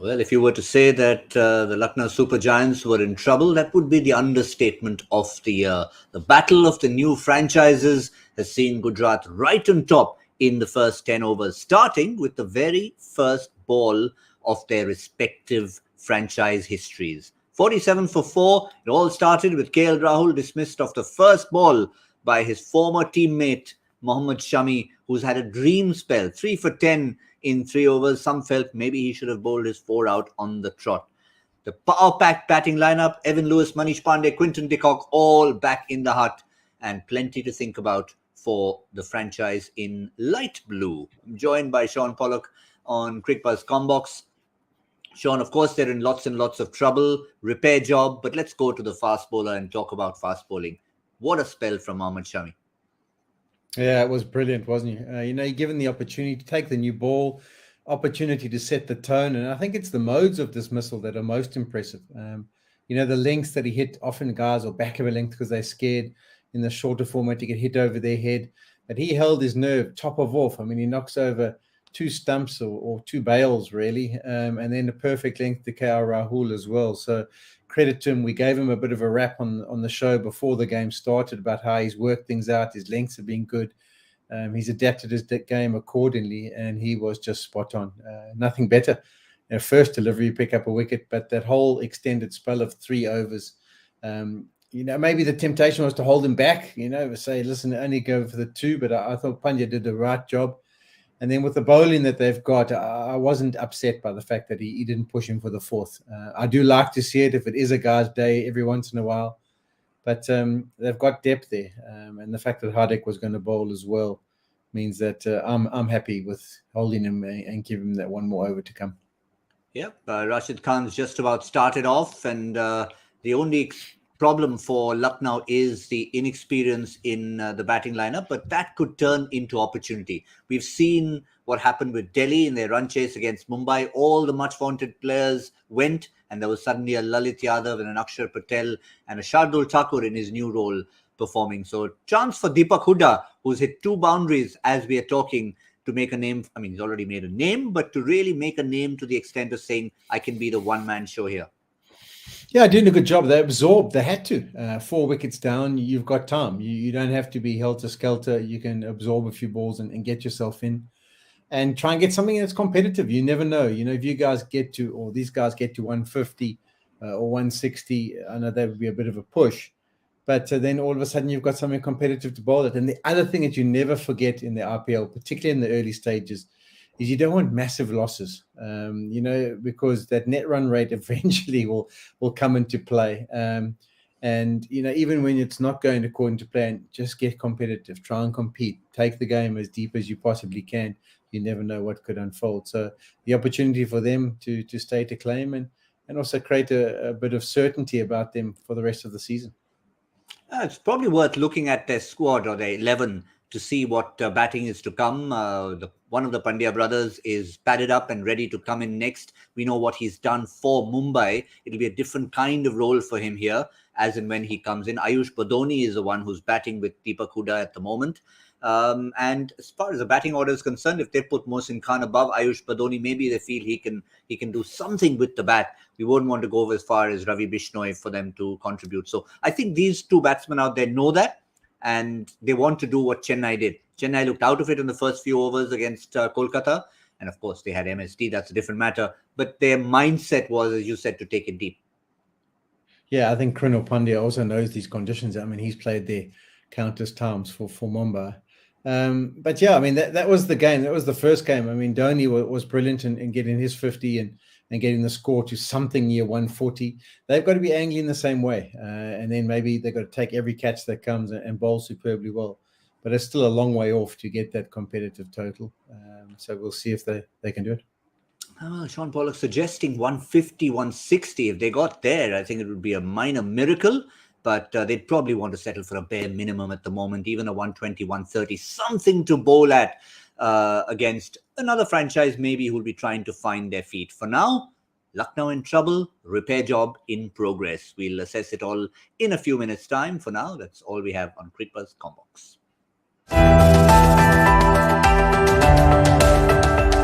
Well, if you were to say that the Lucknow Super Giants were in trouble, that would be the understatement of the year. The battle of the new franchises has seen Gujarat right on top in the first 10 overs, starting with the very first ball of their respective franchise histories. 47 for 4. It all started with KL Rahul dismissed off the first ball by his former teammate Mohammad Shami, who's had a dream spell. 3 for 10 in 3 overs. Some felt maybe he should have bowled his 4 out on the trot. The power-packed batting lineup, Evan Lewis, Manish Pandey, Quinton de Kock, all back in the hut, and plenty to think about for the franchise in light blue. I'm joined by Sean Pollock on Cricbuzz Comm Box. Sean, of course, they're in lots and lots of trouble, repair job, but let's go to the fast bowler and talk about fast bowling. What a spell from Mohammad Shami. Yeah, it was brilliant, wasn't he? You're given the opportunity to take the new ball, opportunity to set the tone, and I think it's the modes of dismissal that are most impressive. The lengths that he hit, often guys are back of a length because they're scared in the shorter format to get hit over their head, but he held his nerve top of off. I mean, he knocks over 2 stumps or 2 bails, really, and then a perfect length to KL Rahul as well. So credit to him. We gave him a bit of a rap on the show before the game started about how he's worked things out. His lengths have been good. He's adapted his game accordingly, and he was just spot on. Nothing better. First delivery, pick up a wicket, but that whole extended spell of 3 overs, maybe the temptation was to hold him back, say, listen, only go for the 2, but I thought Pandya did the right job. And then with the bowling that they've got, I wasn't upset by the fact that he didn't push him for the 4th. I do like to see it if it is a guy's day every once in a while. But they've got depth there. And the fact that Hardik was going to bowl as well means that I'm happy with holding him and giving him that one more over to come. Yep, Rashid Khan's just about started off, and the only problem for Lucknow is the inexperience in the batting lineup, but that could turn into opportunity. We've seen what happened with Delhi in their run chase against Mumbai. All the much vaunted players went, and there was suddenly a Lalit Yadav and an Akshar Patel and a Shardul Thakur in his new role performing. So chance for Deepak Hooda, who's hit 2 boundaries as we are talking, to make a name. I mean, he's already made a name, but to really make a name to the extent of saying, I can be the one-man show here. Yeah, doing a good job. They absorbed. They had to. 4 wickets down, you've got time. You don't have to be helter-skelter. You can absorb a few balls and get yourself in and try and get something that's competitive. You never know. If you guys get to, or these guys get to 150 or 160, I know that would be a bit of a push. But then all of a sudden you've got something competitive to bowl at. And the other thing that you never forget in the IPL, particularly in the early stages, is you don't want massive losses, because that net run rate eventually will come into play. Even when it's not going according to plan, just get competitive, try and compete, take the game as deep as you possibly can. You never know what could unfold. So the opportunity for them to stay to claim and also create a bit of certainty about them for the rest of the season. It's probably worth looking at their squad or their 11 to see what batting is to come. One of the Pandya brothers is padded up and ready to come in next. We know what he's done for Mumbai. It'll be a different kind of role for him here, as and when he comes in. Ayush Badoni is the one who's batting with Deepak Hooda at the moment. And as far as the batting order is concerned, if they put Mohsin Khan above Ayush Badoni, maybe they feel he can do something with the bat. We wouldn't want to go as far as Ravi Bishnoi for them to contribute. So I think these 2 batsmen out there know that, and they want to do what Chennai did. Chennai looked out of it in the first few overs against Kolkata. And of course, they had MSD. That's a different matter. But their mindset was, as you said, to take it deep. Yeah, I think Krunal Pandya also knows these conditions. I mean, he's played there countless times for Mumbai. But yeah, I mean, that was the game. That was the first game. I mean, Dhoni was brilliant in getting his 50 and getting the score to something near 140. They've got to be angling the same way. And then maybe they've got to take every catch that comes and bowl superbly well. But it's still a long way off to get that competitive total. So we'll see if they can do it. Sean Pollock suggesting 150, 160. If they got there, I think it would be a minor miracle. But they'd probably want to settle for a bare minimum at the moment, even a 120, 130, something to bowl at against another franchise maybe who'll be trying to find their feet. For now, Lucknow in trouble, repair job in progress. We'll assess it all in a few minutes' time. For now, that's all we have on Cricbuzz Comm Box.